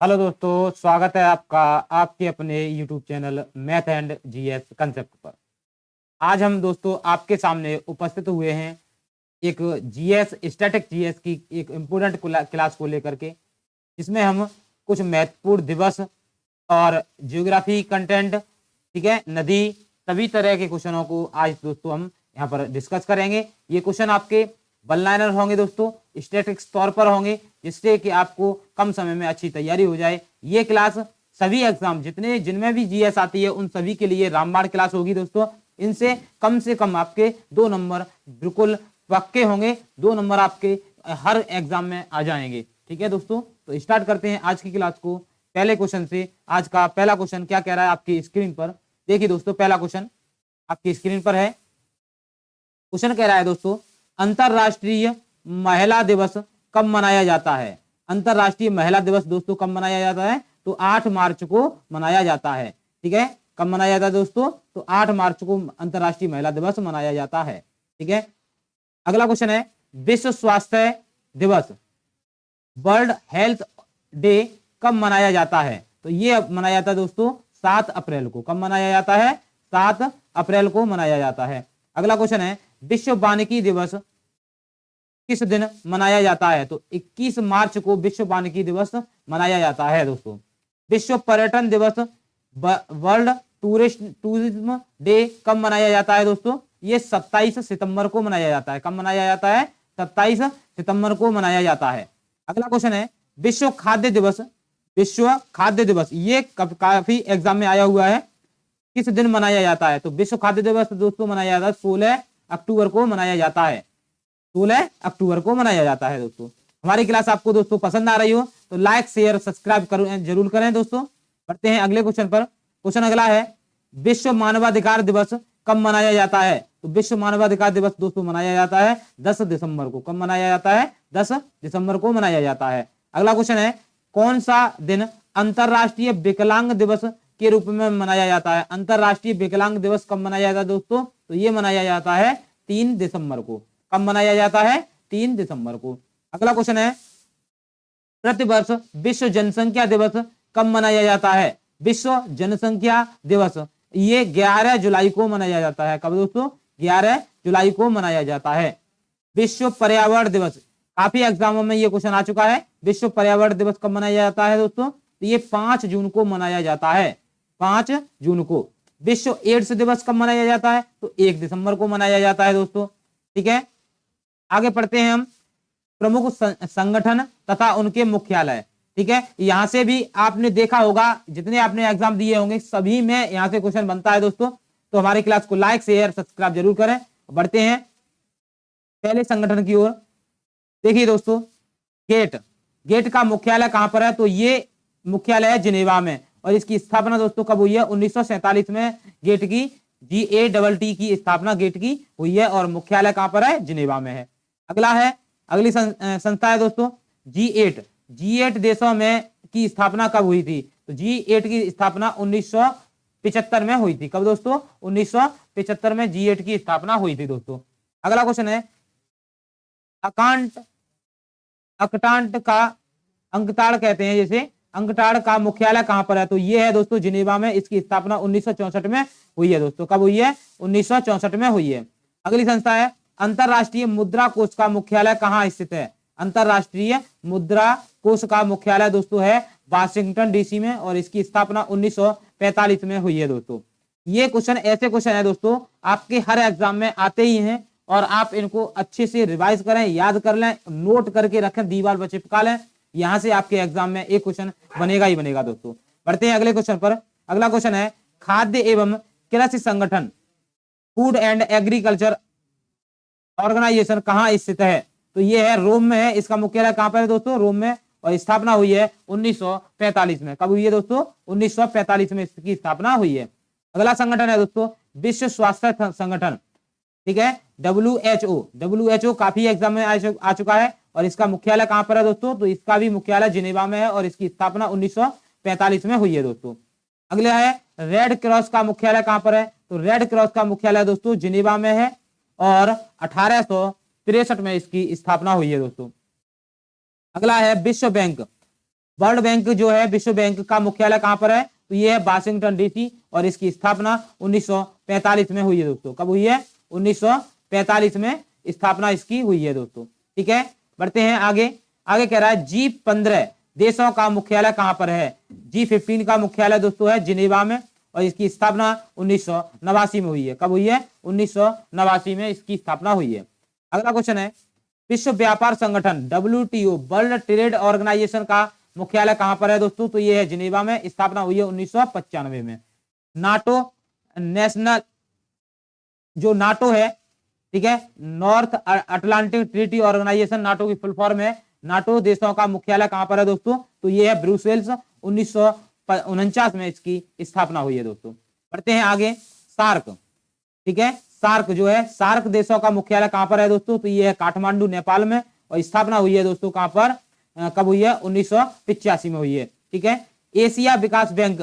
Hello दोस्तों, स्वागत है आपका आपके अपने YouTube channel math and GS concept पर। आज हम दोस्तों आपके सामने उपस्थित हुए हैं एक जीएस स्टैटिक जीएस की एक इम्पोर्टेंट क्लास को लेकर के, जिसमें हम कुछ महत्वपूर्ण दिवस और ज्योग्राफी कंटेंट, ठीक है, नदी, सभी तरह के क्वेश्चनों को आज दोस्तों हम यहाँ पर डिस्कस करेंगे। ये क्वेश्चन आपके वन लाइनर होंगे दोस्तों, स्टैटिक्स तौर पर होंगे, जिससे कि आपको कम समय में अच्छी तैयारी हो जाए। ये क्लास सभी एग्जाम जितने जिनमें भी जीएस आती है उन सभी के लिए रामबाण क्लास होगी दोस्तों। इनसे कम से कम आपके 2 नंबर बिल्कुल पक्के होंगे, 2 नंबर आपके हर एग्जाम में आ जाएंगे। ठीक है दोस्तों, तो स्टार्ट करते हैं आज की क्लास को पहले क्वेश्चन से। आज का पहला क्वेश्चन क्या कह रहा है आपकी स्क्रीन पर देखिए दोस्तों। पहला क्वेश्चन आपकी स्क्रीन पर है। क्वेश्चन कह रहा है दोस्तों, अंतरराष्ट्रीय महिला दिवस कब मनाया जाता है? अंतरराष्ट्रीय महिला दिवस दोस्तों कब मनाया जाता है? तो 8 मार्च को मनाया जाता है। ठीक है, कब मनाया जाता है दोस्तों? तो 8 मार्च को अंतरराष्ट्रीय महिला दिवस मनाया जाता है। ठीक है, अगला क्वेश्चन है, विश्व स्वास्थ्य दिवस वर्ल्ड हेल्थ डे कब मनाया जाता है? तो ये मनाया जाता है दोस्तों 7 अप्रैल को। कब मनाया जाता है? 7 अप्रैल को मनाया जाता है। अगला क्वेश्चन है, विश्व वानिकी दिवस किस दिन मनाया जाता है? तो 21 मार्च को विश्व वानिकी दिवस मनाया जाता है दोस्तों। विश्व पर्यटन दिवस वर्ल्ड टूरिज्म डे कब मनाया जाता है दोस्तों? ये 27 सितंबर को मनाया जाता है। कब मनाया जाता है? 27 सितंबर को मनाया जाता है। अगला क्वेश्चन है, विश्व खाद्य दिवस। विश्व खाद्य दिवस ये काफी एग्जाम में आया हुआ है, किस दिन मनाया जाता है? तो विश्व खाद्य दिवस दोस्तों मनाया जाता है 16 अक्टूबर को मनाया जाता है। 16 अक्टूबर को मनाया जाता है दोस्तों। हमारी क्लास आपको दोस्तों पसंद आ रही हो तो लाइक शेयर सब्सक्राइब जरूर करें दोस्तों। बढ़ते हैं अगले क्वेश्चन पर। क्वेश्चन अगला है, विश्व मानवाधिकार दिवस कब मनाया जाता है? तो विश्व मानवाधिकार दिवस दोस्तों मनाया जाता है 10 दिसंबर को। कब मनाया जाता है? 10 दिसंबर को मनाया जाता है। अगला क्वेश्चन है, कौन सा दिन अंतरराष्ट्रीय विकलांग दिवस के रूप में मनाया जाता है? अंतरराष्ट्रीय विकलांग दिवस कब मनाया जाता है दोस्तों? तो ये मनाया जाता है 3 दिसंबर को। कब मनाया जाता है? 3 दिसंबर को। अगला क्वेश्चन है, प्रतिवर्ष विश्व जनसंख्या दिवस कब मनाया जाता है? विश्व जनसंख्या दिवस ये 11 जुलाई को मनाया जाता है। कब दोस्तों? 11 जुलाई को मनाया जाता है। विश्व पर्यावरण दिवस, काफी एग्जामों में ये क्वेश्चन आ चुका है। विश्व पर्यावरण दिवस कब मनाया जाता है दोस्तों? तो ये 5 जून को मनाया जाता है। 5 जून को। विश्व एड्स दिवस कब मनाया जाता है? तो 1 दिसंबर को मनाया जाता है दोस्तों। ठीक है, आगे पढ़ते हैं हम। प्रमुख संगठन तथा उनके मुख्यालय। ठीक है, यहां से भी आपने देखा होगा, जितने आपने एग्जाम दिए होंगे सभी में यहां से क्वेश्चन बनता है दोस्तों। तो हमारी क्लास को लाइक शेयर सब्सक्राइब जरूर करें। बढ़ते हैं पहले संगठन की ओर। देखिए दोस्तों, गेट गेट का मुख्यालय कहां पर है? तो ये मुख्यालय है जिनेवा में, और इसकी स्थापना दोस्तों कब हुई है? 1947 में गेट की GATT की स्थापना गेट की हुई है, और मुख्यालय कहां पर है? जिनेवा में है। अगला है, अगली संस्था है दोस्तों G8 देशों में की स्थापना कब हुई थी? तो G8 की स्थापना 1975 में हुई थी। कब दोस्तों? 1975 में G8 की स्थापना हुई थी दोस्तों। अगला क्वेश्चन है, अकटांट का अंकताड़ कहते हैं, जैसे अंकताड़ का मुख्यालय कहां पर है? तो ये है दोस्तों जिनेवा में। इसकी स्थापना 1964 में हुई है दोस्तों। कब हुई है? 1964 में हुई है। अगली संस्था है, अंतरराष्ट्रीय मुद्रा कोष का मुख्यालय कहां स्थित है? अंतरराष्ट्रीय मुद्रा कोष का मुख्यालय दोस्तों है वाशिंगटन डीसी में, और इसकी स्थापना 1945 में हुई है दोस्तों। ये क्वेश्चन ऐसे क्वेश्चन है दोस्तों आपके हर एग्जाम में आते ही हैं, और आप इनको अच्छे से रिवाइज करें, याद कर लें, नोट करके रखें, दीवार पर चिपका लें। यहां से आपके एग्जाम में एक क्वेश्चन बनेगा ही बनेगा दोस्तों। बढ़ते हैं अगले क्वेश्चन पर। अगला क्वेश्चन है, खाद्य एवं कृषि संगठन फूड एंड एग्रीकल्चर ऑर्गेनाइजेशन कहां स्थित है? तो ये है रोम में है। इसका मुख्यालय कहां पर है दोस्तों? रोम में, और स्थापना हुई है 1945 में। कब हुई है दोस्तों? 1945 में इसकी स्थापना हुई है। अगला संगठन है दोस्तों विश्व स्वास्थ्य संगठन। ठीक है, WHO काफी एग्जाम में आ चुका है, और इसका मुख्यालय कहां पर है दोस्तों? तो इसका भी मुख्यालय जिनेवा में है, और इसकी स्थापना 1945 में हुई है दोस्तों। अगला है, रेड क्रॉस का मुख्यालय कहां पर है? तो रेड क्रॉस का मुख्यालय दोस्तों जिनेवा में है, और 1863 में इसकी स्थापना हुई है दोस्तों। अगला है विश्व बैंक। वर्ल्ड बैंक जो है, विश्व बैंक का मुख्यालय कहां पर है? तो ये है वाशिंगटन डीसी और इसकी स्थापना 1945 में हुई है दोस्तों। कब हुई है? 1945 में स्थापना इसकी हुई है दोस्तों। ठीक है, बढ़ते हैं आगे। आगे कह रहा है G15 देशों का मुख्यालय कहां पर है? G15 का मुख्यालय दोस्तों है जिनेवा में और इसकी स्थापना 1989 में हुई है। कब हुई है? 1989 में इसकी स्थापना हुई है। अगला क्वेश्चन है विश्व व्यापार संगठन WTO वर्ल्ड ट्रेड ऑर्गेनाइजेशन का मुख्यालय कहां पर है दोस्तों? तो ये है जिनेवा में, स्थापना हुई है 1995 में। नाटो नेशनल जो नाटो है, ठीक है, North Atlantic Treaty Organization, NATO की फुल फॉर्म है। नाटो देशों का मुख्यालय कहां पर है दोस्तों? तो ये है ब्रुसेल्स, 1949 में इसकी स्थापना हुई है दोस्तों। बढ़ते हैं आगे। सार्क, ठीक है, सार्क जो है, सार्क देशों का मुख्यालय कहां पर है दोस्तों? तो ये है काठमांडू नेपाल में और स्थापना हुई है दोस्तों कहां पर? कब हुई है? 1985 में हुई है। ठीक है, एशिया विकास बैंक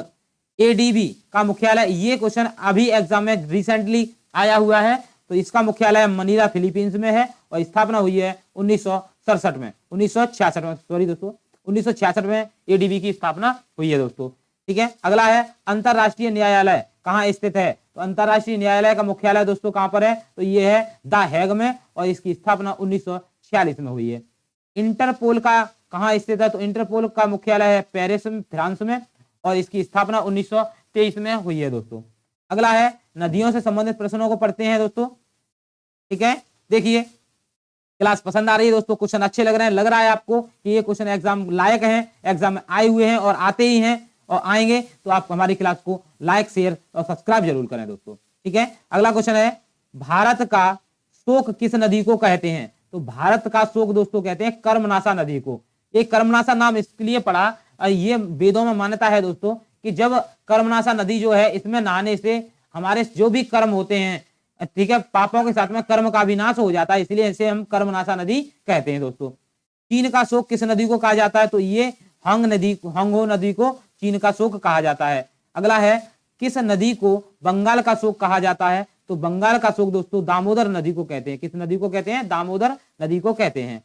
ADB का मुख्यालय, ये क्वेश्चन अभी एग्जाम में रिसेंटली आया हुआ है, तो इसका मुख्यालय मनीला फिलीपींस में है और स्थापना हुई है 1967 में, 1966 में, सॉरी दोस्तों, 1966 में ADB की स्थापना हुई है दोस्तों। ठीक है, अगला है अंतरराष्ट्रीय न्यायालय कहाँ स्थित है? तो अंतरराष्ट्रीय न्यायालय का मुख्यालय दोस्तों कहां पर है? तो ये है द हैग में और इसकी स्थापना 1946 में हुई है। इंटरपोल का कहां स्थित है? तो इंटरपोल का मुख्यालय है पेरिस में, फ्रांस में और इसकी स्थापना 1923 में हुई है दोस्तों। अगला है नदियों से संबंधित प्रश्नों को पढ़ते हैं दोस्तों। ठीक है, देखिए क्लास पसंद आ रही है दोस्तों, क्वेश्चन अच्छे लग रहे हैं, लग रहा है आपको कि ये क्वेश्चन एग्जाम लायक हैं, एग्जाम में आए हुए हैं और आते ही हैं और आएंगे, तो आप हमारी क्लास को लाइक, शेयर और सब्सक्राइब जरूर करें दोस्तों। ठीक है, अगला क्वेश्चन है भारत का शोक किस नदी को कहते हैं? तो भारत का शोक दोस्तों कहते हैं कर्मनाशा नदी को। एक कर्मनाशा नाम इसलिए पड़ा, ये वेदों में मान्यता है दोस्तों कि जब कर्मनाशा नदी जो है, इसमें नहाने से हमारे जो भी कर्म होते हैं, ठीक है, पापों के साथ में कर्म का विनाश हो जाता है, इसलिए इसे हम कर्मनाशा नदी कहते हैं दोस्तों। चीन का शोक किस नदी को कहा जाता है? तो ये हंगो नदी को चीन का शोक कहा जाता है। अगला है किस नदी को बंगाल का शोक कहा जाता है? तो बंगाल का शोक दोस्तों दामोदर नदी को कहते हैं। किस नदी को कहते हैं? दामोदर नदी को कहते हैं।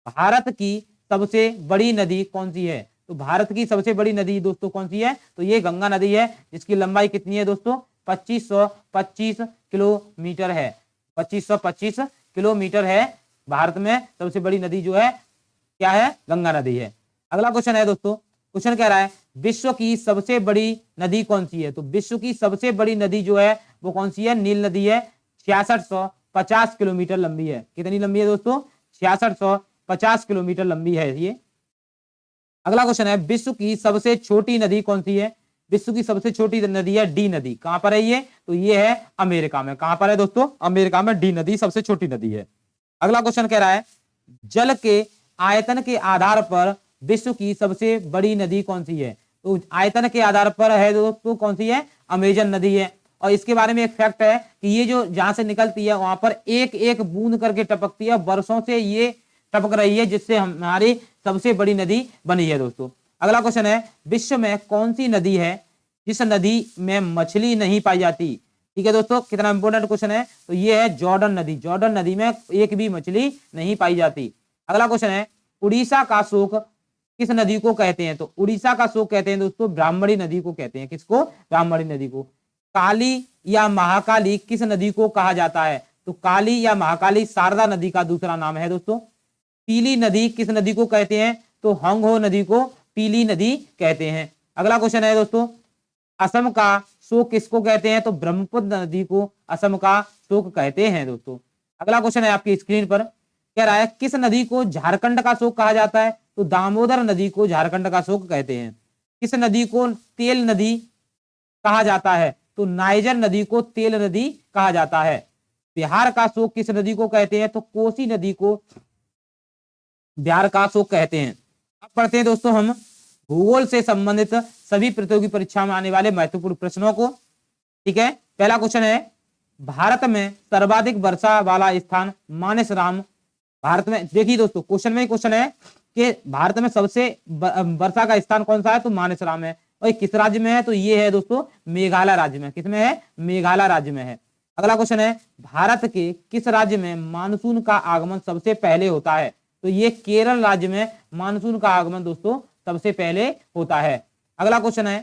भारत की सबसे बड़ी नदी कौन सी है? तो भारत की सबसे बड़ी नदी दोस्तों कौन सी है? तो ये गंगा नदी है, जिसकी लंबाई कितनी है दोस्तों? 2525 किलोमीटर है। 2525 किलोमीटर है। भारत में सबसे बड़ी नदी जो है क्या है? गंगा नदी है। अगला क्वेश्चन है दोस्तों, क्वेश्चन कह रहा है विश्व की सबसे बड़ी नदी कौन सी है? तो विश्व की सबसे बड़ी नदी जो है वो कौन सी है? नील नदी है। 6650 किलोमीटर लंबी है। कितनी लंबी है दोस्तों? 6650 किलोमीटर लंबी है ये। अगला क्वेश्चन है विश्व की सबसे छोटी नदी कौन सी है? विश्व की सबसे छोटी नदी है डी नदी। कहां पर है ये? तो ये है अमेरिका में। कहां पर है दोस्तों? अमेरिका में डी नदी सबसे छोटी नदी है। अगला क्वेश्चन कह रहा है जल के आयतन के आधार पर विश्व की सबसे बड़ी नदी कौन सी है? तो आयतन के आधार पर है दोस्तों कौन सी है? अमेजन नदी है। और इसके बारे में एक फैक्ट है कि ये जो जहां से निकलती है वहां पर एक एक बूंद करके टपकती है, वर्षों से ये टपक रही है, जिससे हमारी सबसे बड़ी नदी बनी है दोस्तों। अगला क्वेश्चन है विश्व में कौन सी नदी है जिस नदी में मछली नहीं पाई जाती? ठीक है दोस्तों, कितना इंपॉर्टेंट क्वेश्चन है। तो ये है जॉर्डन नदी। जॉर्डन नदी में एक भी मछली नहीं पाई जाती। अगला क्वेश्चन है उड़ीसा का शोक किस नदी को कहते हैं? तो उड़ीसा का शोक कहते हैं दोस्तों ब्राह्मणी नदी को कहते हैं। किसको? ब्राह्मणी नदी को। काली या महाकाली किस नदी को कहा जाता है? तो काली या महाकाली शारदा नदी का दूसरा नाम है दोस्तों। पीली नदी किस नदी को कहते हैं? तो हंगहो नदी को पीली नदी कहते हैं। अगला क्वेश्चन है दोस्तों असम का शोक किसको कहते हैं? तो ब्रह्मपुत्र नदी को असम का शोक कहते हैं दोस्तों। अगला क्वेश्चन है आपकी स्क्रीन पर, कह रहा है किस नदी को झारखंड का शोक कहा जाता है? तो दामोदर नदी को झारखंड का शोक कहते हैं। किस नदी को तेल नदी कहा जाता है? तो नाइजर नदी को तेल नदी कहा जाता है। बिहार का शोक किस नदी को कहते हैं? तो कोसी नदी को बिहार का शोक कहते हैं। अब पढ़ते हैं दोस्तों हम भूगोल से संबंधित सभी प्रतियोगी परीक्षा में आने वाले महत्वपूर्ण प्रश्नों को। ठीक है, पहला क्वेश्चन है भारत में सर्वाधिक वर्षा वाला स्थान मानेसराम। भारत में देखिए दोस्तों क्वेश्चन में क्वेश्चन है कि भारत में सबसे वर्षा का स्थान कौन सा है? तो मानेसराम है। और किस राज्य में है? तो ये है दोस्तों मेघालय राज्य में। किसमें है? मेघालय राज्य में है। अगला क्वेश्चन है भारत के किस राज्य में मानसून का आगमन सबसे पहले होता है? तो ये केरल राज्य में मानसून का आगमन दोस्तों सबसे पहले होता है। अगला क्वेश्चन है,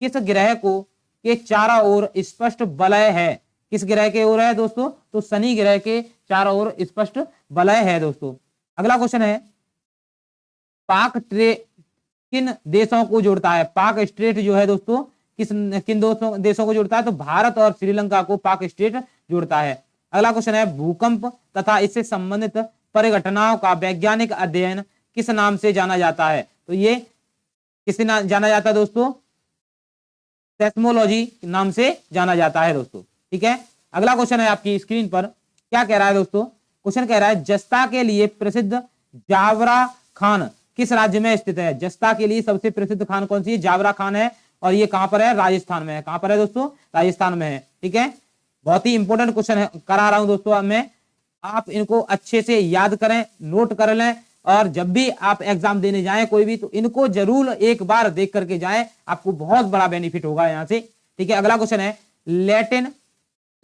किस ग्रह को के चारों ओर स्पष्ट वलय है? किस ग्रह के ओर है दोस्तों? तो शनि ग्रह के चारों ओर स्पष्ट वलय है दोस्तों। अगला क्वेश्चन है, पाक ट्रे किन देशों को जोड़ता है? पाक स्ट्रेट जो है दोस्तों किन देशों को जोड़ता है? तो भारत और श्रीलंका को पाक स्ट्रेट जोड़ता है। अगला क्वेश्चन है, भूकंप तथा इससे संबंधित परिघटनाओं का वैज्ञानिक अध्ययन किस नाम से जाना जाता है? तो ये किसे जाना जाता है दोस्तों? सेस्मोलॉजी नाम से जाना जाता है दोस्तों। ठीक है, अगला क्वेश्चन है आपकी स्क्रीन पर, क्या कह रहा है दोस्तों? क्वेश्चन कह रहा है, जस्ता के लिए प्रसिद्ध जावरा खान किस राज्य में स्थित है? जस्ता के लिए सबसे प्रसिद्ध खान कौन सी है? जावरा खान है, और ये कहां पर है? राजस्थान में है। कहां पर है दोस्तों? राजस्थान में है। ठीक है, बहुत ही इंपॉर्टेंट क्वेश्चन है करा रहा हूं दोस्तों अब मैं, आप इनको अच्छे से याद करें, नोट कर लें, और जब भी आप एग्जाम देने जाएं कोई भी, तो इनको जरूर एक बार देख करके जाएं, आपको बहुत बड़ा बेनिफिट होगा यहां से। ठीक है, अगला क्वेश्चन है,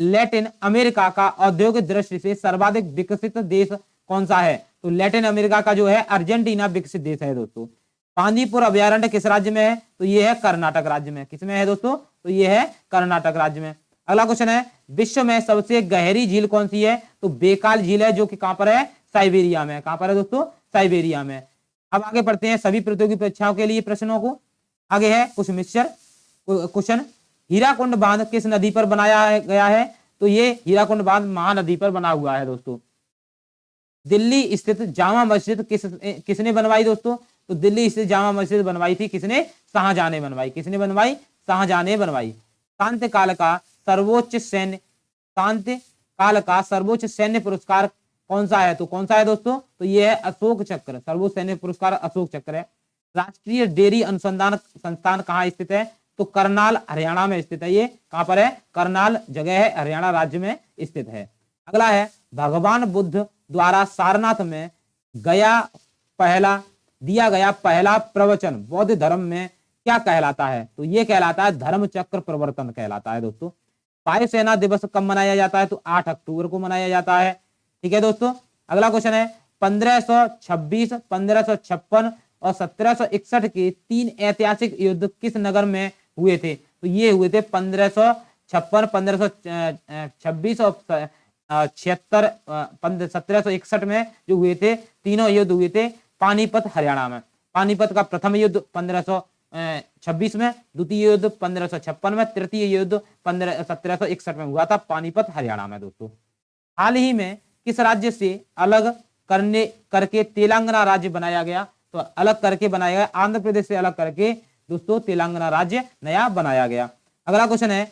लैटिन अमेरिका का औद्योगिक दृष्टि से सर्वाधिक विकसित देश कौन सा है? तो लैटिन अमेरिका का जो है अर्जेंटीना विकसित देश है दोस्तों। बांदीपुर अभयारण्य किस राज्य में है? तो ये है कर्नाटक राज्य में। किसमें है दोस्तों? तो ये है कर्नाटक राज्य में। अगला क्वेश्चन है, विश्व में सबसे गहरी झील कौन सी है? तो बेकाल झील है, जो कि कहां पर है? साइबेरिया में। कहां पर है दोस्तों? साइबेरिया में। अब आगे पढ़ते हैं सभी प्रतियोगी परीक्षाओं के लिए प्रश्नों को। आगे है कुछ मिक्सचर क्वेश्चन, हीराकुंड बांध किस नदी पर बनाया गया है? तो ये हीराकुंड बांध महानदी पर बना हुआ है दोस्तों। दिल्ली स्थित जामा मस्जिद किसने बनवाई दोस्तों? तो दिल्ली स्थित जामा मस्जिद बनवाई थी किसने? शाहजहां ने बनवाई। किसने बनवाई? शाहजहां ने बनवाई। शांत काल का सर्वोच्च सैन्य पुरस्कार कौन सा है? तो कौन सा है दोस्तों? तो ये है अशोक चक्र। सर्वोच्च सैन्य पुरस्कार अशोक चक्र है। राष्ट्रीय डेयरी अनुसंधान संस्थान कहाँ स्थित है? तो करनाल हरियाणा में स्थित है। ये कहां पर है? करनाल जगह है, हरियाणा राज्य में स्थित है। अगला है, भगवान बुद्ध द्वारा सारनाथ में दिया गया पहला प्रवचन बौद्ध धर्म में क्या कहलाता है? तो ये कहलाता है धर्म चक्र प्रवर्तन कहलाता है दोस्तों। वायुसेना दिवस कब मनाया जाता है? तो 8 अक्टूबर को मनाया जाता है। ठीक है दोस्तों, अगला क्वेश्चन है, 1526, 1556 और 1761 के 3 ऐतिहासिक युद्ध किस नगर में हुए थे? तो ये हुए थे 1556, 1526 और 1761 में जो हुए थे, तीनों युद्ध हुए थे पानीपत हरियाणा में। पानीपत का प्रथम युद्ध 1526 में, द्वितीय युद्ध 1556 में, तृतीय युद्ध 1761 में हुआ था पानीपत हरियाणा में दोस्तों। हाल ही में किस राज्य से अलग करके तेलंगाना राज्य बनाया गया? तो अलग करके बनाया गया, आंध्र प्रदेश से अलग करके दोस्तों तेलंगाना राज्य नया बनाया गया। अगला क्वेश्चन है,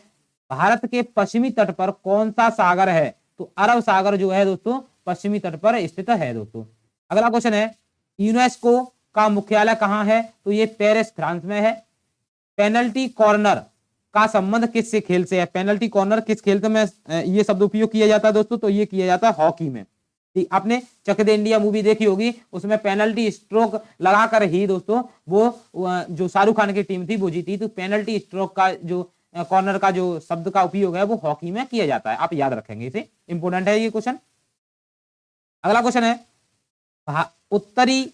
भारत के पश्चिमी तट पर कौन सा सागर है? तो अरब सागर जो है दोस्तों पश्चिमी तट पर स्थित है दोस्तों। अगला क्वेश्चन है, यूनेस्को का मुख्यालय कहां है? तो ये पेरिस फ्रांस में है। पेनल्टी कॉर्नर का संबंध किस से खेल से है? पेनल्टी कॉर्नर किस खेल में ये शब्द उपयोग किया जाता है दोस्तों? तो ये किया जाता है हॉकी में। आपने चक दे इंडिया मूवी देखी होगी, उसमें पेनल्टी स्ट्रोक लगाकर ही दोस्तों वो जो शाहरुख खान की टीम थी वो जीती। तो पेनल्टी स्ट्रोक का जो कॉर्नर का जो शब्द का उपयोग है वो हॉकी में किया जाता है, आप याद रखेंगे, इसे इंपोर्टेंट है ये क्वेश्चन। अगला क्वेश्चन है, उत्तरी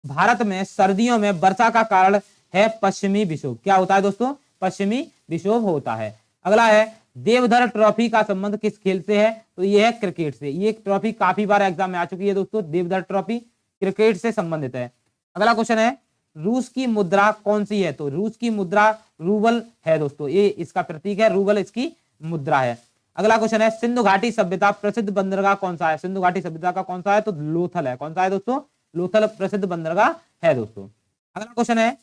भारत में सर्दियों में वर्षा का कारण है पश्चिमी विक्षोभ। क्या होता है दोस्तों? पश्चिमी विक्षोभ होता है। अगला है, देवधर ट्रॉफी का संबंध किस खेल से है? तो ये है क्रिकेट से। ये ट्रॉफी काफी बार एग्जाम में आ चुकी है दोस्तों। देवधर ट्रॉफी क्रिकेट से संबंधित है। अगला क्वेश्चन है, रूस की मुद्रा कौन सी है? तो रूस की मुद्रा रूबल है दोस्तों, ये इसका प्रतीक है, रूबल इसकी मुद्रा है। अगला क्वेश्चन है, सिंधु घाटी सभ्यता प्रसिद्ध बंदरगाह कौन सा है? सिंधु घाटी सभ्यता का कौन सा है? तो लोथल है। कौन सा है दोस्तों? लोथल प्रसिद्ध बंदरगाह है दोस्तों। अगला क्वेश्चन है,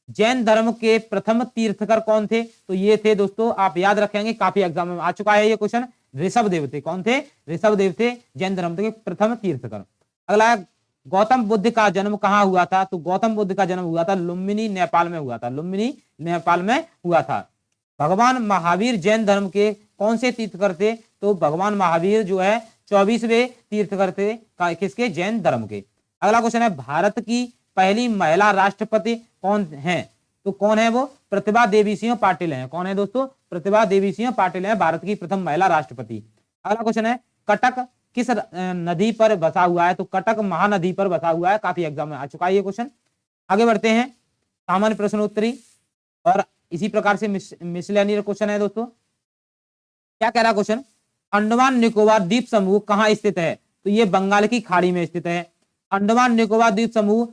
जैन धर्म के प्रथम तीर्थकर कौन थे? तो ये थे दोस्तों, आप याद रखेंगे, काफी एग्जाम में आ चुका है ये क्वेश्चन, ऋषभ देव थे। कौन थे? ऋषभ देव थे जैन धर्म के प्रथम तीर्थकर। अगला है, गौतम बुद्ध का जन्म कहां हुआ था? तो गौतम बुद्ध का जन्म हुआ था लुम्बिनी नेपाल में हुआ था। लुम्बिनी नेपाल में हुआ था। भगवान महावीर जैन धर्म के कौन से तीर्थकर थे? तो भगवान महावीर जो है 24वें तीर्थकर थे किसके? जैन धर्म के। अगला क्वेश्चन है, भारत की पहली महिला राष्ट्रपति कौन है? तो कौन है वो? प्रतिभा देवी सिंह पाटिल है। कौन है दोस्तों? प्रतिभा देवी सिंह पाटिल है भारत की प्रथम महिला राष्ट्रपति। अगला क्वेश्चन है, कटक किस नदी पर बसा हुआ है? तो कटक महानदी पर बसा हुआ है, काफी एग्जाम में आ चुका है ये क्वेश्चन। आगे बढ़ते हैं, सामान्य प्रश्नोत्तरी और इसी प्रकार से मिसलेनियस क्वेश्चन है दोस्तों। क्या कह रहा है क्वेश्चन, अंडमान निकोबार द्वीप समूह कहाँ स्थित है? तो ये बंगाल की खाड़ी में स्थित है। अंडमान निकोबार द्वीप समूह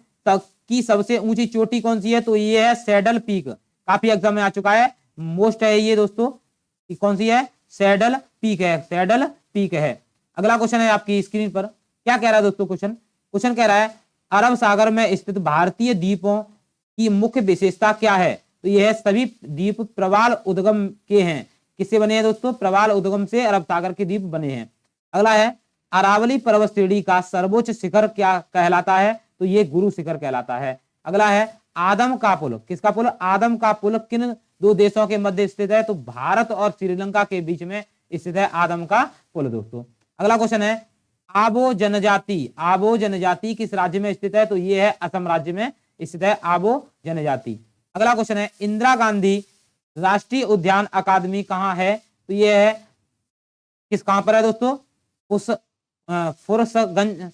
की सबसे ऊंची चोटी कौन सी है? तो ये है सैडल पीक। काफी एग्जाम में आ चुका है, मोस्ट है ये दोस्तों। कौन सी है? सैडल पीक है, सैडल पीक है। अगला क्वेश्चन है आपकी स्क्रीन पर, क्या कह रहा है दोस्तों क्वेश्चन कह रहा है अरब सागर में स्थित भारतीय द्वीपों की मुख्य विशेषता क्या है? तो यह सभी द्वीप प्रवाल उद्गम के हैं। किससे बने हैं दोस्तों? प्रवाल उद्गम से अरब सागर के द्वीप बने हैं। अगला है अरावली पर्वत श्रेणी का सर्वोच्च शिखर क्या कहलाता है? तो ये गुरु शिखर कहलाता है। अगला है आदम का पुल, किसका पुल? आदम का पुल किन दो देशों के मध्य स्थित है? तो भारत और श्रीलंका के बीच में स्थित है आदम का पुल दोस्तों। अगला क्वेश्चन है आबो जनजाति किस राज्य में स्थित है? तो ये है असम राज्य में स्थित है आबो जनजाति। अगला क्वेश्चन है इंदिरा गांधी राष्ट्रीय उद्यान अकादमी कहाँ है? तो ये है कहां पर है दोस्तों? उस फुर्सतगंज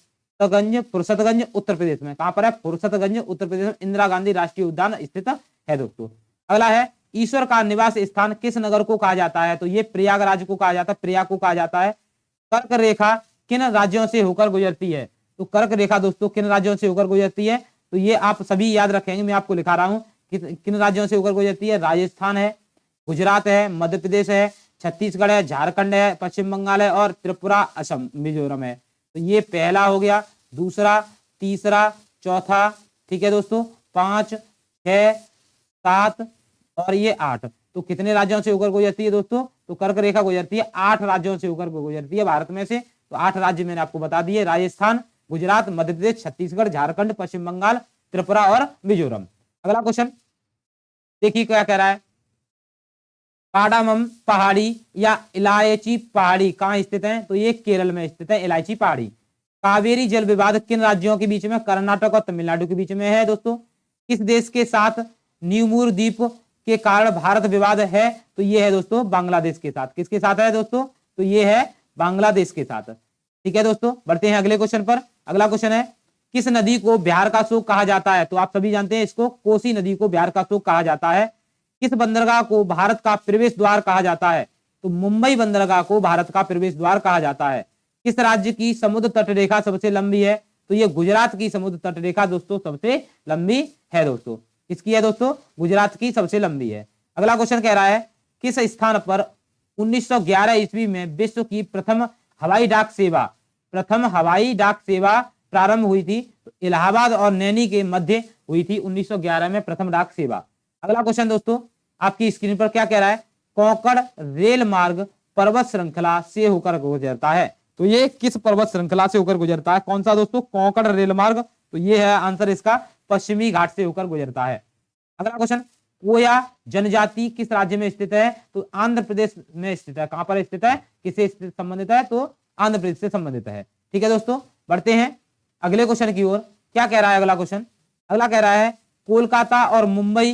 उत्तर प्रदेश में। कहां पर है? फुर्सतगंज उत्तर प्रदेश में इंदिरा गांधी राष्ट्रीय उद्यान स्थित है दोस्तों। अगला है ईश्वर का निवास स्थान किस नगर को कहा जाता है? तो ये प्रयागराज को कहा जाता है, प्रयाग को कहा जाता है। कर्क रेखा किन राज्यों से होकर गुजरती है? तो कर्क रेखा दोस्तों किन राज्यों से होकर गुजरती है? तो ये आप सभी याद रखेंगे, मैं आपको लिखा रहा हूं किन राज्यों से होकर गुजरती है। राजस्थान है, गुजरात है, मध्य प्रदेश है, छत्तीसगढ़ है, झारखंड है, पश्चिम बंगाल है और त्रिपुरा, असम, मिजोरम है। तो ये पहला हो गया, दूसरा, तीसरा, चौथा, ठीक है दोस्तों, 5, 6, 7 और ये 8। तो कितने राज्यों से होकर गुजरती है दोस्तों? तो कर्क रेखा गुजरती है 8 राज्यों से होकर गुजरती है भारत में से। तो 8 राज्य मैंने आपको बता दिए, राजस्थान, गुजरात, मध्य प्रदेश, छत्तीसगढ़, झारखंड, पश्चिम बंगाल, त्रिपुरा और मिजोरम। अगला क्वेश्चन देखिए क्या कह रहा है, कार्डामम पहाड़ी या इलायची पहाड़ी कहाँ स्थित है? तो ये केरल में स्थित है इलायची पहाड़ी। कावेरी जल विवाद किन राज्यों के बीच में? कर्नाटक और तमिलनाडु के बीच में है दोस्तों। किस देश के साथ न्यूमूर द्वीप के कारण भारत विवाद है? तो ये है दोस्तों बांग्लादेश के साथ। किसके साथ है दोस्तों? तो ये है बांग्लादेश के साथ। ठीक है दोस्तों, बढ़ते हैं अगले क्वेश्चन पर। अगला क्वेश्चन है किस नदी को बिहार का शोक कहा जाता है? तो आप सभी जानते हैं इसको, कोसी नदी को बिहार का शोक कहा जाता है। किस बंदरगाह को भारत का प्रवेश द्वार कहा जाता है? तो मुंबई बंदरगाह को भारत का प्रवेश द्वार कहा जाता है। किस राज्य की समुद्र तट रेखा सबसे लंबी है? तो ये गुजरात की समुद्र तट रेखा दोस्तों सबसे लंबी है दोस्तों। किसकी है दोस्तों? गुजरात की सबसे लंबी है। अगला क्वेश्चन कह रहा है किस स्थान पर 1911 ईस्वी में विश्व की प्रथम हवाई डाक सेवा प्रारंभ हुई थी? तो इलाहाबाद और नैनी के मध्य हुई थी 1911 में प्रथम डाक सेवा। अगला क्वेश्चन दोस्तों आपकी स्क्रीन पर क्या कह रहा है, कोंकण रेल मार्ग पर्वत श्रृंखला से होकर गुजरता है। तो ये किस पर्वत श्रृंखला से होकर गुजरता है? कौन सा दोस्तों? कोंकण रेल मार्ग। तो ये है आंसर इसका, पश्चिमी घाट से होकर गुजरता है। अगला क्वेश्चन, कोया जनजाति किस राज्य में स्थित है? तो आंध्र प्रदेश में स्थित है। कहां पर स्थित है? किससे संबंधित है? तो आंध्र प्रदेश से संबंधित है। ठीक है दोस्तों, बढ़ते हैं अगले क्वेश्चन की ओर। क्या कह रहा है अगला क्वेश्चन? अगला कह रहा है कोलकाता और मुंबई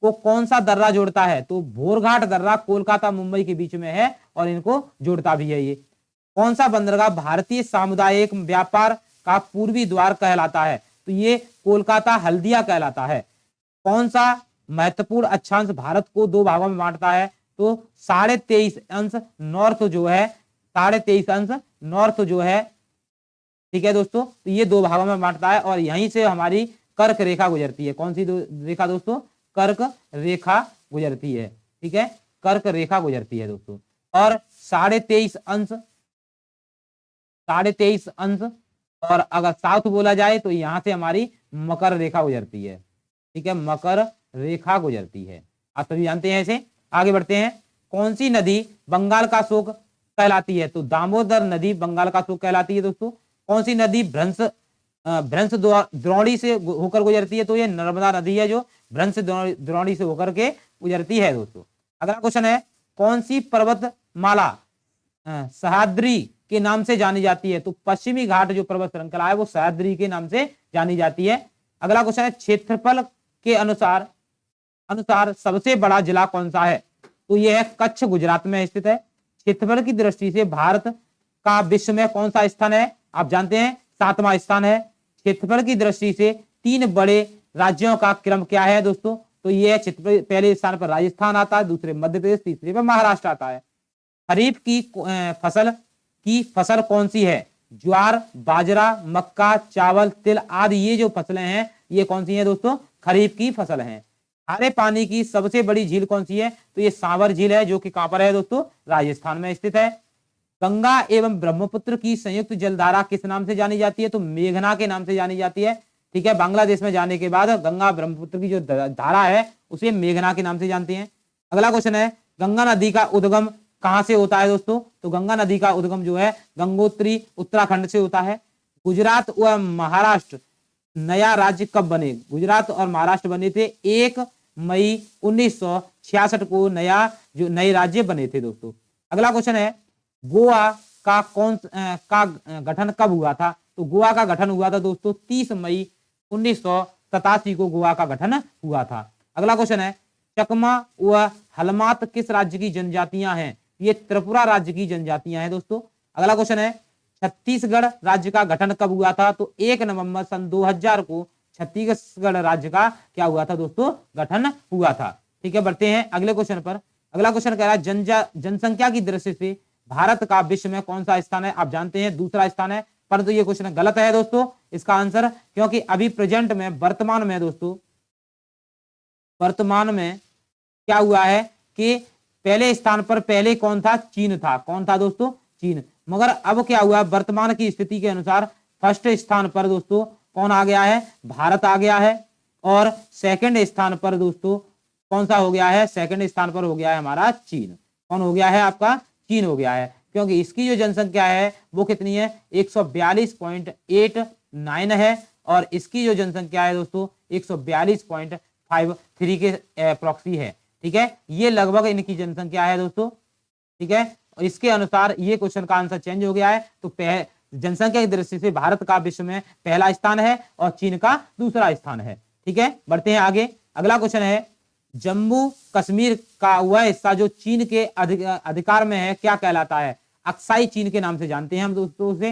को कौन सा दर्रा जोड़ता है? तो भोरघाट दर्रा कोलकाता मुंबई के बीच में है और इनको जोड़ता भी है। ये कौन सा बंदरगाह भारतीय सामुदायिक व्यापार का पूर्वी द्वार कहलाता है? तो ये कोलकाता हल्दिया कहलाता है। कौन सा महत्वपूर्ण अक्षांश भारत को 2 भागों में बांटता है? तो 23.5 अंश नॉर्थ जो है, 23.5 अंश नॉर्थ जो है, ठीक है दोस्तों, तो ये 2 भागों में बांटता है और यहीं से हमारी कर्क रेखा गुजरती है। कौन सी रेखा दोस्तों? कर्क रेखा गुजरती है। ठीक है, कर्क रेखा गुजरती है दोस्तों। और 23.5 अंश और अगर साउथ बोला जाए तो यहां से हमारी मकर रेखा गुजरती है। ठीक है, मकर रेखा गुजरती है। आप सभी जानते हैं इसे। आगे बढ़ते हैं, कौन सी नदी बंगाल का शोक कहलाती है? तो दामोदर नदी बंगाल का शोक कहलाती है दोस्तों। कौन सी नदी भ्रंश द्रोणी से होकर गुजरती है? तो ये नर्मदा नदी है जो भ्रंश द्रोणी से होकर के गुजरती है दोस्तों। अगला क्वेश्चन है, कौन सी पर्वतमाला सह्याद्री के नाम से जानी जाती है? तो पश्चिमी घाट जो पर्वत श्रृंखला है वो सह्याद्री के नाम से जानी जाती है। अगला क्वेश्चन है, क्षेत्रफल के अनुसार सबसे बड़ा जिला कौन सा है? तो यह है कच्छ, गुजरात में स्थित है। क्षेत्रफल की दृष्टि से भारत का विश्व में कौन सा स्थान है? आप जानते हैं 7वां स्थान है। क्षेत्रफल की दृष्टि से 3 बड़े राज्यों का क्रम क्या है दोस्तों? तो ये पहले स्थान पर राजस्थान आता है, दूसरे मध्य प्रदेश, तीसरे पर महाराष्ट्र आता है। खरीफ की फसल कौन सी है? ज्वार, बाजरा, मक्का, चावल, तिल आदि ये जो फसलें हैं ये कौन सी हैं दोस्तों? खरीफ की फसल हैं। खारे पानी की सबसे बड़ी झील कौन सी है? तो ये सांवर झील है, जो कि कहां पर है दोस्तों? राजस्थान में स्थित है। गंगा एवं ब्रह्मपुत्र की संयुक्त जलधारा किस नाम से जानी जाती है? तो मेघना के नाम से जानी जाती है। ठीक है, बांग्लादेश में जाने के बाद गंगा ब्रह्मपुत्र की जो धारा है उसे मेघना के नाम से जानते हैं। अगला क्वेश्चन है, गंगा नदी का उद्गम कहां से होता है दोस्तों? तो गंगा नदी का उद्गम जो है गंगोत्री उत्तराखंड से होता है। गुजरात व महाराष्ट्र नया राज्य कब बने? गुजरात और महाराष्ट्र बने थे 1 मई 1966 को नए राज्य बने थे दोस्तों। अगला क्वेश्चन है, गोवा का गठन कब हुआ था? तो गोवा का गठन हुआ था दोस्तों 30 मई 1987 को गोवा का गठन हुआ था। अगला क्वेश्चन है, चकमा व हलमात किस राज्य की जनजातियां हैं? ये त्रिपुरा राज्य की जनजातियां हैं दोस्तों। अगला क्वेश्चन है, छत्तीसगढ़ राज्य का गठन कब हुआ था? तो 1 नवंबर सन 2000 को छत्तीसगढ़ राज्य का क्या हुआ था दोस्तों? गठन हुआ था। ठीक है, बढ़ते हैं अगले क्वेश्चन पर। अगला क्वेश्चन कह रहा है, जनसंख्या की दृष्टि से भारत का विश्व में कौन सा स्थान है? आप जानते हैं दूसरा स्थान है, परंतु ये क्वेश्चन गलत है दोस्तों इसका आंसर, क्योंकि अभी प्रेजेंट में वर्तमान में क्या हुआ है कि पहले स्थान पर पहले कौन था? चीन था। कौन था दोस्तों? चीन। मगर अब क्या हुआ, वर्तमान की स्थिति के अनुसार फर्स्ट स्थान पर दोस्तों कौन आ गया है? भारत आ गया है। और सेकंड स्थान पर दोस्तों कौन सा हो गया है? सेकंड स्थान पर हो गया है हमारा चीन। कौन हो गया है आपका? चीन हो गया है, क्योंकि इसकी जो जनसंख्या है वो कितनी है? 142.89 है, और इसकी जो जनसंख्या है दोस्तों 142.53 के प्रॉक्सी है। ठीक है, ये लगभग इनकी जनसंख्या है दोस्तों। ठीक है, और इसके अनुसार ये क्वेश्चन का आंसर चेंज हो गया है। तो जनसंख्या की दृष्टि से भारत का विश्व में पहला स्थान है और चीन का दूसरा स्थान है। ठीक है, बढ़ते हैं आगे। अगला क्वेश्चन है, जम्मू कश्मीर का वह हिस्सा जो चीन के अधिकार में है क्या कहलाता है? अक्साई चीन के नाम से जानते हैं हम दोस्तों उसे।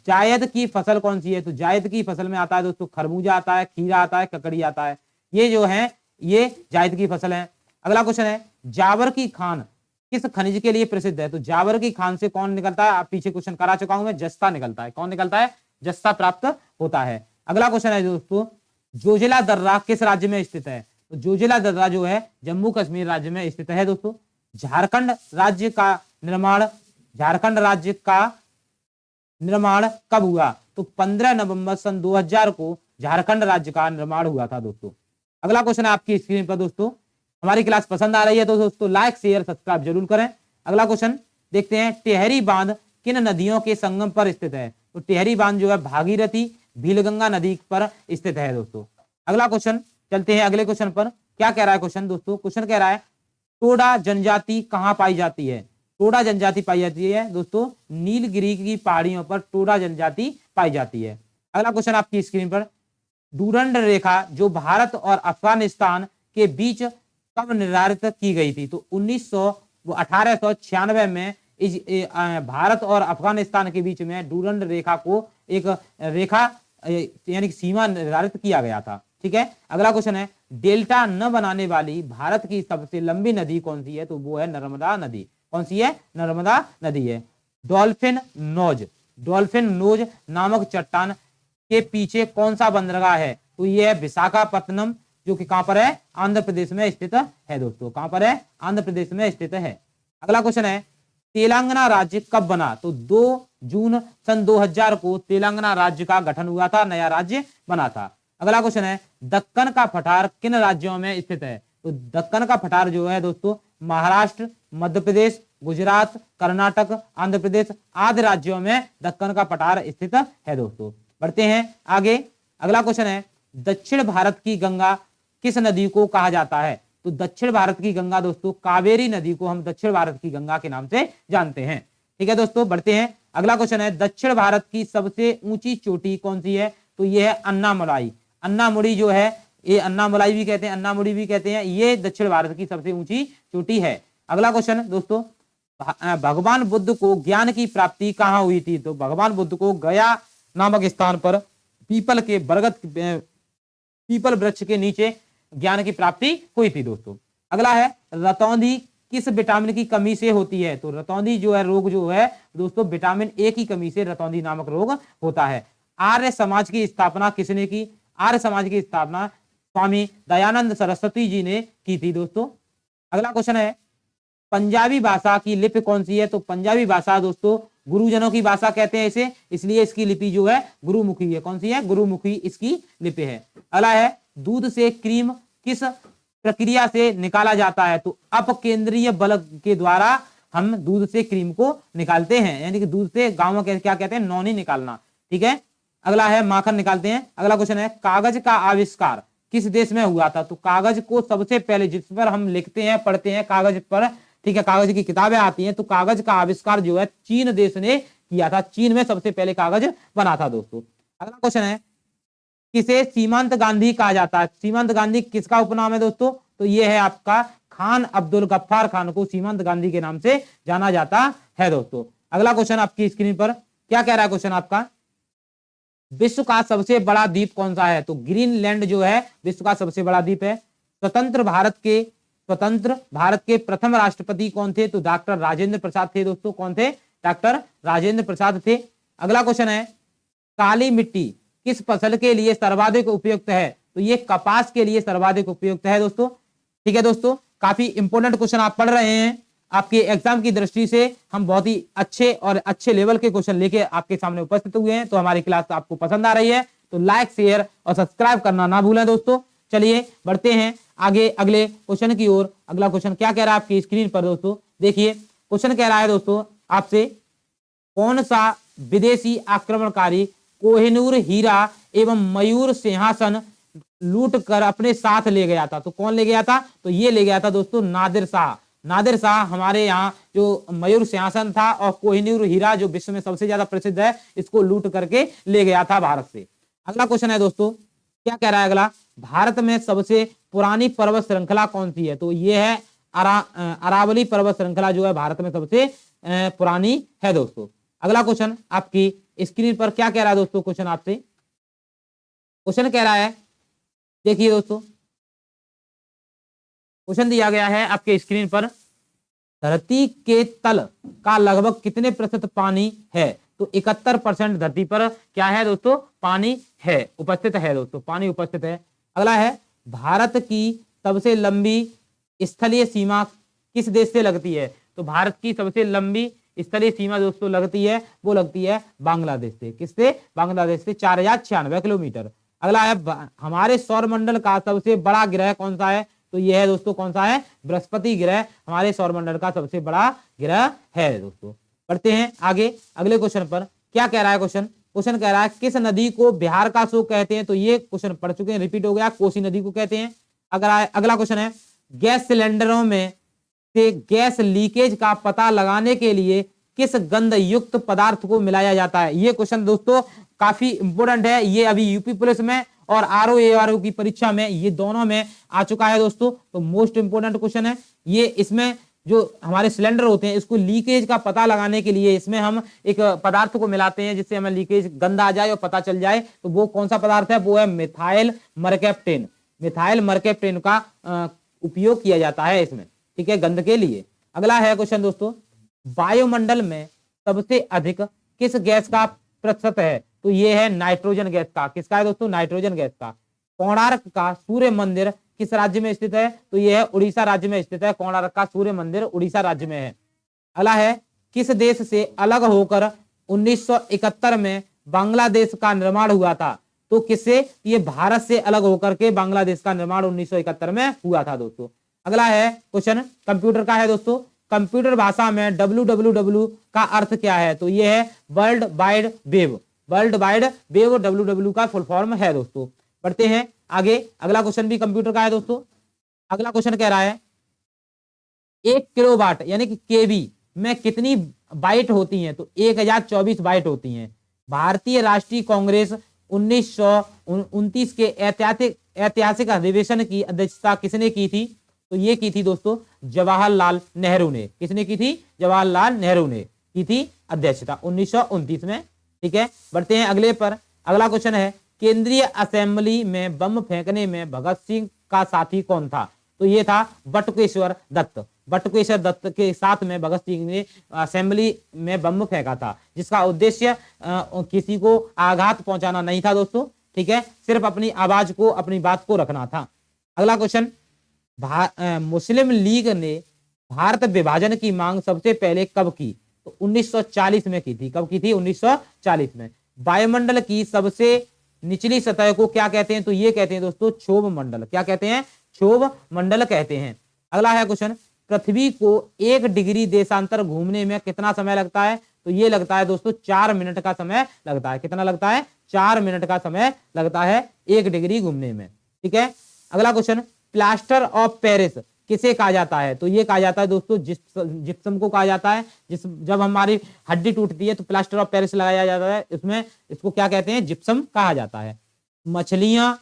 जायद की फसल कौन सी है? तो जायद की फसल में आता है दोस्तों खरबूजा आता है, खीरा आता है, ककड़ी आता है। ये जो है ये जायद की फसल है। अगला क्वेश्चन है, जावर की खान किस खनिज के लिए प्रसिद्ध है? तो जावर की खान से कौन निकलता है? आप पीछे क्वेश्चन करा चुका हूं मैं, जस्ता निकलता है। कौन निकलता है? जस्ता प्राप्त होता है। अगला क्वेश्चन है दोस्तों, जोजिला दर्रा किस राज्य में स्थित है? तो जोजिला दर्रा जो है जम्मू कश्मीर राज्य में स्थित है दोस्तों। झारखंड राज्य का निर्माण कब हुआ? तो 15 नवंबर सन 2000 को झारखंड राज्य का निर्माण हुआ था दोस्तों। अगला क्वेश्चन है आपकी स्क्रीन पर दोस्तों। हमारी क्लास पसंद आ रही है तो दोस्तों लाइक शेयर सब्सक्राइब जरूर करें। अगला क्वेश्चन देखते हैं, टेहरी बांध किन नदियों के संगम पर स्थित है? तो टेहरी बांध जो है भागीरथी भीलगंगा नदी पर स्थित है दोस्तों। अगला क्वेश्चन, चलते हैं अगले क्वेश्चन पर। क्या कह रहा है क्वेश्चन दोस्तों? क्वेश्चन कह रहा है, टोडा जनजाति कहां पाई जाती है? टोडा जनजाति पाई जाती है दोस्तों नीलगिरी की पहाड़ियों पर टोडा जनजाति पाई जाती है। अगला क्वेश्चन आपकी स्क्रीन पर, डूरंड रेखा जो भारत और अफगानिस्तान के बीच कब निर्धारित की गई थी? तो 1896 में भारत और अफगानिस्तान के बीच में डूरंड रेखा को एक रेखा यानी सीमा निर्धारित किया गया था। ठीक है, अगला क्वेश्चन है, डेल्टा न बनाने वाली भारत की सबसे लंबी नदी कौन सी है? तो वो है नर्मदा नदी। कौन सी है? नर्मदा नदी है। डॉल्फिन नोज नामक चट्टान के पीछे कौन सा बंदरगाह है? तो ये है विशाखापत्तनम, जो कि कहां पर है? आंध्र प्रदेश में स्थित है दोस्तों। कहां पर है? आंध्र प्रदेश में स्थित है। अगला क्वेश्चन है, तेलंगाना राज्य कब बना? तो 2 जून सन 2000 को तेलंगाना राज्य का गठन हुआ था, नया राज्य बना था। अगला क्वेश्चन है, दक्कन का पठार किन राज्यों में स्थित है? तो दक्कन का पठार जो है दोस्तों महाराष्ट्र, मध्य प्रदेश, गुजरात, कर्नाटक, आंध्र प्रदेश आदि राज्यों में दक्कन का पठार स्थित है दोस्तों। बढ़ते हैं आगे। अगला क्वेश्चन है, दक्षिण भारत की गंगा किस नदी को कहा जाता है? तो दक्षिण भारत की गंगा दोस्तों कावेरी नदी को हम दक्षिण भारत की गंगा के नाम से जानते हैं। ठीक है दोस्तों, बढ़ते हैं। अगला क्वेश्चन है, दक्षिण भारत की सबसे ऊंची चोटी कौन सी है? तो यह है अन्नामलाई। अन्नामुड़ी जो है, ये अन्नामलाई भी कहते हैं, अन्नामुड़ी भी कहते हैं, ये दक्षिण भारत की सबसे ऊंची चोटी है। अगला क्वेश्चन दोस्तों, भगवान बुद्ध को ज्ञान की प्राप्ति कहां हुई थी? तो भगवान बुद्ध को गया नामक स्थान पर पीपल के बरगद पीपल वृक्ष के नीचे ज्ञान की प्राप्ति हुई थी दोस्तों। अगला है रतौंधी किस विटामिन की कमी से होती है? तो रतौंधी जो है रोग जो है दोस्तों विटामिन ए की कमी से रतौंधी नामक रोग होता है। आर्य समाज की स्थापना किसने की? आर्य समाज की स्थापना स्वामी दयानंद सरस्वती जी ने की थी दोस्तों। अगला क्वेश्चन है पंजाबी भाषा की लिपि कौन सी है? तो पंजाबी भाषा दोस्तों गुरुजनों की भाषा कहते हैं इसे, इसलिए इसकी लिपि जो है गुरुमुखी है। कौन सी है? गुरुमुखी इसकी लिपि है। अगला है दूध से क्रीम किस प्रक्रिया से निकाला जाता है? तो अपकेंद्रीय बल के द्वारा हम दूध से क्रीम को निकालते हैं, यानी कि दूध से गांव में क्या कहते हैं? नौनी निकालना। ठीक है। अगला है माखन निकालते हैं। अगला क्वेश्चन है कागज का आविष्कार किस देश में हुआ था? तो कागज को सबसे पहले जिस पर हम लिखते हैं पढ़ते हैं कागज पर, ठीक है, कागज की किताबें आती हैं, तो कागज का आविष्कार जो है चीन देश ने किया था। चीन में सबसे पहले कागज बना था दोस्तों। अगला क्वेश्चन है किसे सीमांत गांधी कहा जाता है? सीमांत गांधी किसका उपनाम है दोस्तों? तो ये है आपका खान अब्दुल गफ्फार खान को सीमांत गांधी के नाम से जाना जाता है दोस्तों। अगला क्वेश्चन आपकी स्क्रीन पर क्या कह रहा है क्वेश्चन आपका? विश्व का सबसे बड़ा द्वीप कौन सा है? तो ग्रीनलैंड जो है विश्व का सबसे बड़ा द्वीप है। स्वतंत्र भारत के प्रथम राष्ट्रपति कौन थे? तो डॉक्टर राजेंद्र प्रसाद थे दोस्तों। कौन थे? डॉक्टर राजेंद्र प्रसाद थे। अगला क्वेश्चन है काली मिट्टी किस फसल के लिए सर्वाधिक उपयुक्त है? तो ये कपास के लिए सर्वाधिक उपयुक्त है दोस्तों। ठीक है दोस्तों, काफी इंपोर्टेंट क्वेश्चन आप पढ़ रहे हैं। आपके एग्जाम की दृष्टि से हम बहुत ही अच्छे लेवल के क्वेश्चन लेके आपके सामने उपस्थित हुए हैं। तो हमारी क्लास आपको पसंद आ रही है तो लाइक शेयर और सब्सक्राइब करना ना भूलें दोस्तों। चलिए बढ़ते हैं आगे अगले क्वेश्चन की ओर। अगला क्वेश्चन क्या कह रहा है आपकी स्क्रीन पर दोस्तों? देखिए क्वेश्चन कह रहा है दोस्तों आपसे कौन सा विदेशी आक्रमणकारी कोहिनूर हीरा एवं मयूर सिंहासन लूट कर अपने साथ ले गया था? तो कौन ले गया था? तो ये ले गया था दोस्तों नादिर शाह। नादिर शाह हमारे यहाँ जो मयूर सिंहासन था और कोहिनूर हीरा जो विश्व में सबसे ज्यादा प्रसिद्ध है, इसको लूट करके ले गया था भारत से। अगला क्वेश्चन है दोस्तों क्या कह रहा है अगला? भारत में सबसे पुरानी पर्वत श्रृंखला कौन सी है? तो ये है अरावली पर्वत श्रृंखला जो है भारत में सबसे पुरानी है दोस्तों। अगला क्वेश्चन आपकी स्क्रीन पर क्या कह रहा है दोस्तों? क्वेश्चन आपसे क्वेश्चन कह रहा है, देखिए दोस्तों क्वेश्चन दिया गया है आपके स्क्रीन पर धरती के तल का लगभग कितने प्रतिशत पानी है? तो 71% धरती पर क्या है दोस्तों? पानी है, उपस्थित है दोस्तों, पानी उपस्थित है। अगला है भारत की सबसे लंबी स्थलीय सीमा किस देश से लगती है? तो भारत की सबसे लंबी स्थलीय सीमा दोस्तों लगती है, वो लगती है बांग्लादेश से। किससे? बांग्लादेश से 4096 किलोमीटर। अगला है हमारे सौरमंडल का सबसे बड़ा ग्रह कौन सा है? तो यह है दोस्तों कौन सा है? बृहस्पति ग्रह हमारे सौरमंडल का सबसे बड़ा ग्रह है दोस्तों। बढ़ते हैं आगे अगले क्वेश्चन पर। क्या कह रहा है क्वेश्चन? क्वेश्चन कह रहा है किस नदी को बिहार का शोक कहते हैं? तो ये क्वेश्चन पढ़ चुके हैं, रिपीट हो गया, कोसी नदी को कहते हैं। अगला क्वेश्चन है गैस सिलेंडरों में से गैस लीकेज का पता लगाने के लिए किस गंध युक्त पदार्थ को मिलाया जाता है? ये क्वेश्चन दोस्तों काफी इंपोर्टेंट है। ये अभी यूपी पुलिस में और आरओ की परीक्षा में ये दोनों में आ चुका है दोस्तों। तो मोस्ट इंपोर्टेंट क्वेश्चन है ये। इसमें जो हमारे सिलेंडर होते हैं इसको लीकेज का पता लगाने के लिए इसमें हम एक पदार्थ को मिलाते हैं जिससे हमें लीकेज गंदा आ जाए और पता चल जाए। तो वो कौन सा पदार्थ है? वो है मिथाइल मरकैप्टेन। मिथाइल मरकैप्टेन का उपयोग किया जाता है इसमें, ठीक है, गंध के लिए। अगला है क्वेश्चन दोस्तों वायुमंडल में सबसे अधिक किस गैस का प्रतिशत है? तो ये है नाइट्रोजन गैस का। किसका है दोस्तों? नाइट्रोजन गैस का। कोणार्क का सूर्य मंदिर किस राज्य में स्थित है? तो यह है उड़ीसा राज्य में स्थित है। कोणार्क का सूर्य मंदिर उड़ीसा राज्य में है। अगला है किस देश से अलग होकर 1971 में बांग्लादेश का निर्माण हुआ था? तो किससे? ये भारत से अलग होकर के बांग्लादेश का निर्माण 1971 में हुआ था दोस्तों। अगला है क्वेश्चन कंप्यूटर का है दोस्तों। कंप्यूटर भाषा में www का अर्थ क्या है? तो ये है world wide web. World wide web www का फुल फॉर्म है दोस्तों। बढ़ते हैं आगे अगला क्वेश्चन भी कंप्यूटर का है दोस्तों। अगला क्वेश्चन कह रहा है 1 किलोवाट यानी कि केबी में कितनी बाइट होती हैं? तो 1024 बाइट होती हैं। भारतीय राष्ट्रीय कांग्रेस 1929 के ऐतिहासिक अधिवेशन की अध्यक्षता किसने की थी? तो ये की थी दोस्तों जवाहरलाल नेहरू ने। किसने की थी? जवाहरलाल नेहरू ने की थी अध्यक्षता 1929 में, ठीक है। बढ़ते हैं अगले पर। अगला क्वेश्चन है केंद्रीय असेंबली में बम फेंकने में भगत सिंह का साथी कौन था? तो ये था बटुकेश्वर दत्त। बटुकेश्वर दत्त के साथ में भगत सिंह ने असेंबली में बम फेंका था, जिसका उद्देश्य किसी को आघात पहुंचाना नहीं था दोस्तों, ठीक है, सिर्फ अपनी आवाज को, अपनी बात को रखना था। अगला क्वेश्चन, मुस्लिम लीग ने भारत विभाजन की मांग सबसे पहले कब की? तो 1940 में की थी। कब की थी? 1940 में। वायुमंडल की सबसे निचली सतह को क्या कहते हैं? तो ये कहते हैं दोस्तों क्षोभ मंडल। क्या कहते हैं? क्षोभ मंडल कहते हैं। अगला है क्वेश्चन, पृथ्वी को 1 डिग्री देशांतर घूमने में कितना समय लगता है? तो ये लगता है दोस्तों 4 मिनट का समय लगता है। कितना लगता है? 4 मिनट का समय लगता है 1 डिग्री घूमने में, ठीक है। अगला क्वेश्चन, प्लास्टर ऑफ पेरिस किसे कहा जाता है? तो ये कहा जाता है दोस्तों जिप्सम को कहा जाता है। जब हमारी हड्डी टूटती है तो प्लास्टर ऑफ पेरिस लगाया जाता है, इसमें इसको क्या कहते हैं? जिप्सम कहा जाता है। मछलियां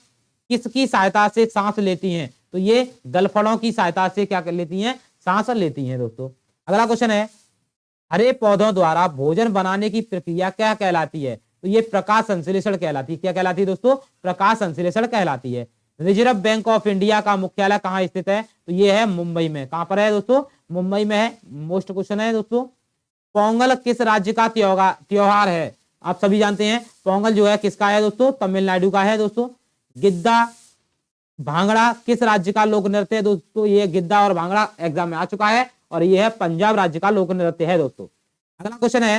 किसकी सहायता से सांस लेती हैं? तो ये गलफड़ों की सहायता से क्या कर लेती हैं? सांस लेती हैं दोस्तों। अगला क्वेश्चन है, हरे पौधों द्वारा भोजन बनाने की प्रक्रिया क्या कहलाती है? तो ये प्रकाश संश्लेषण कहलाती है। क्या कहलाती है दोस्तों? प्रकाश संश्लेषण कहलाती है। रिजर्व बैंक ऑफ इंडिया का मुख्यालय कहाँ स्थित है? तो ये है मुंबई में। कहां पर है दोस्तों? मुंबई में है। मोस्ट क्वेश्चन है दोस्तों, पोंगल किस राज्य का त्योहार है? आप सभी जानते हैं पोंगल जो है किसका है दोस्तों? तमिलनाडु का है दोस्तों। गिद्दा भांगड़ा किस राज्य का लोक नृत्य है दोस्तों? ये गिद्दा और भांगड़ा एग्जाम में आ चुका है और ये है पंजाब राज्य का लोक नृत्य है दोस्तों। अगला क्वेश्चन है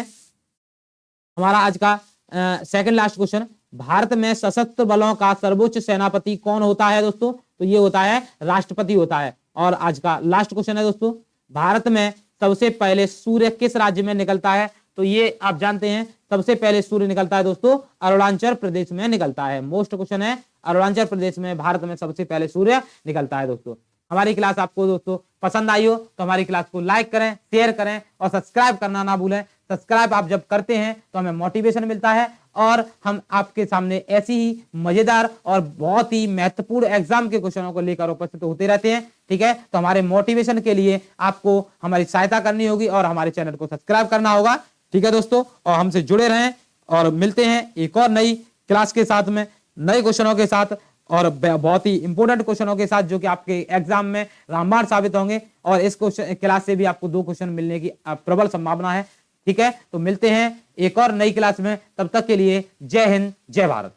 हमारा आज का सेकंड लास्ट क्वेश्चन, भारत में सशस्त्र बलों का सर्वोच्च सेनापति कौन होता है दोस्तों? तो ये होता है राष्ट्रपति होता है। और आज का लास्ट क्वेश्चन है दोस्तों, भारत में सबसे पहले सूर्य किस राज्य में निकलता है? तो ये आप जानते हैं सबसे पहले सूर्य निकलता है दोस्तों अरुणाचल प्रदेश में निकलता है। मोस्ट क्वेश्चन है, अरुणाचल प्रदेश में भारत में सबसे पहले सूर्य निकलता है दोस्तों। हमारी क्लास आपको दोस्तों पसंद आई हो तो हमारी क्लास को लाइक करें, शेयर करें और सब्सक्राइब करना ना भूलें। सब्सक्राइब आप जब करते हैं तो हमें मोटिवेशन मिलता है और हम आपके सामने ऐसी ही मजेदार और बहुत ही महत्वपूर्ण एग्जाम के क्वेश्चनों को लेकर उपस्थित होते रहते हैं, ठीक है। तो हमारे मोटिवेशन के लिए आपको हमारी सहायता करनी होगी और हमारे चैनल को सब्सक्राइब करना होगा, ठीक है दोस्तों। और हमसे जुड़े रहें और मिलते हैं एक और नई क्लास के साथ में, नए क्वेश्चनों के साथ और बहुत ही इंपॉर्टेंट क्वेश्चनों के साथ जो कि आपके एग्जाम में रामबाण साबित होंगे। और इस क्वेश्चन क्लास से भी आपको 2 क्वेश्चन मिलने की प्रबल संभावना है, ठीक है। तो मिलते हैं एक और नई क्लास में, तब तक के लिए जय हिंद, जय भारत।